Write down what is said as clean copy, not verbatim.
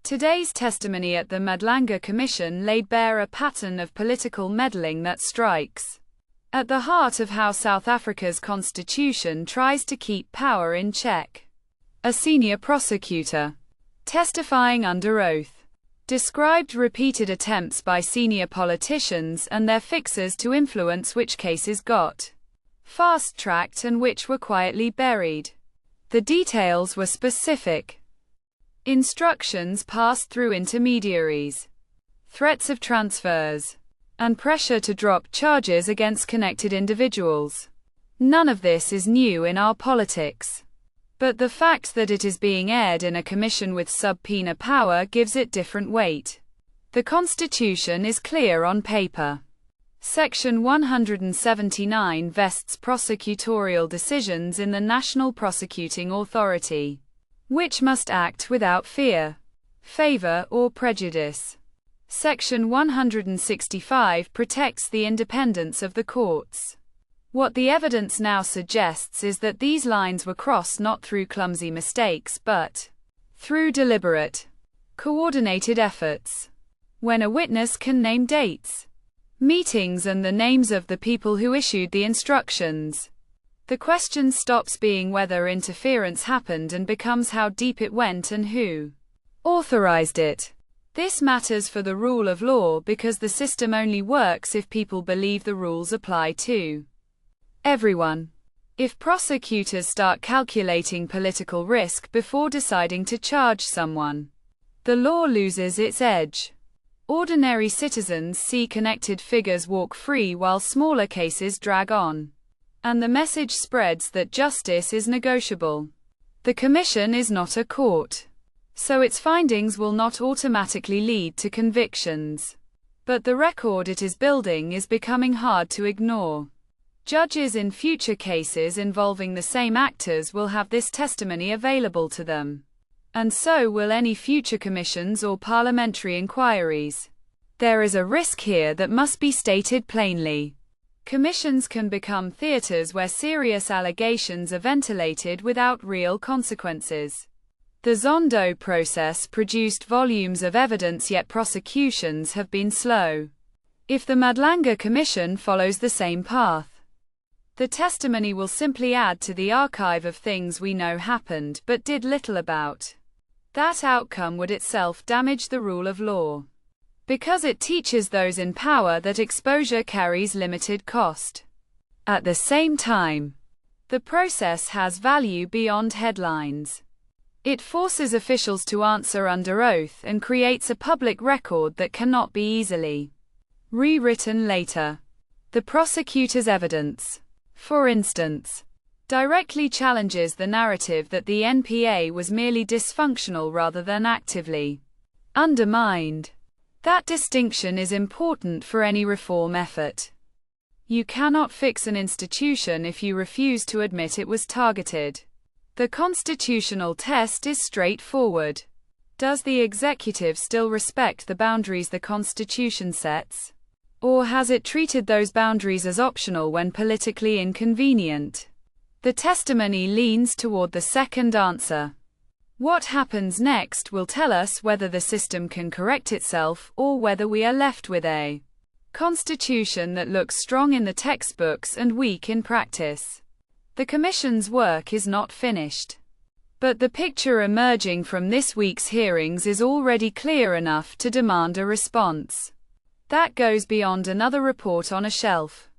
Today's testimony at the Madlanga Commission laid bare a pattern of political meddling that strikes at the heart of how South Africa's constitution tries to keep power in check. A senior prosecutor, testifying under oath, described repeated attempts by senior politicians and their fixers to influence which cases got fast-tracked and which were quietly buried. The details were specific. Instructions passed through intermediaries, threats of transfers, and pressure to drop charges against connected individuals. None of this is new in our politics. But the fact that it is being aired in a commission with subpoena power gives it different weight. The Constitution is clear on paper. Section 179 vests prosecutorial decisions in the National Prosecuting Authority, which must act without fear, favor, or prejudice. Section 165 protects the independence of the courts. What the evidence now suggests is that these lines were crossed not through clumsy mistakes but through deliberate, coordinated efforts. When a witness can name dates, meetings, and the names of the people who issued the instructions, the question stops being whether interference happened and becomes how deep it went and who authorized it. This matters for the rule of law because the system only works if people believe the rules apply to everyone. If prosecutors start calculating political risk before deciding to charge someone, the law loses its edge. Ordinary citizens see connected figures walk free while smaller cases drag on. And the message spreads that justice is negotiable. The Commission is not a court, so its findings will not automatically lead to convictions. But the record it is building is becoming hard to ignore. Judges in future cases involving the same actors will have this testimony available to them. And so will any future commissions or parliamentary inquiries. There is a risk here that must be stated plainly. Commissions can become theaters where serious allegations are ventilated without real consequences. The Zondo process produced volumes of evidence, yet prosecutions have been slow. If the Madlanga Commission follows the same path, the testimony will simply add to the archive of things we know happened but did little about. That outcome would itself damage the rule of law, because it teaches those in power that exposure carries limited cost. At the same time, the process has value beyond headlines. It forces officials to answer under oath and creates a public record that cannot be easily rewritten later. The prosecutor's evidence, for instance, directly challenges the narrative that the NPA was merely dysfunctional rather than actively undermined. That distinction is important for any reform effort. You cannot fix an institution if you refuse to admit it was targeted. The constitutional test is straightforward. Does the executive still respect the boundaries the Constitution sets? Or has it treated those boundaries as optional when politically inconvenient? The testimony leans toward the second answer. What happens next will tell us whether the system can correct itself or whether we are left with a constitution that looks strong in the textbooks and weak in practice. The Commission's work is not finished, but the picture emerging from this week's hearings is already clear enough to demand a response that goes beyond another report on a shelf.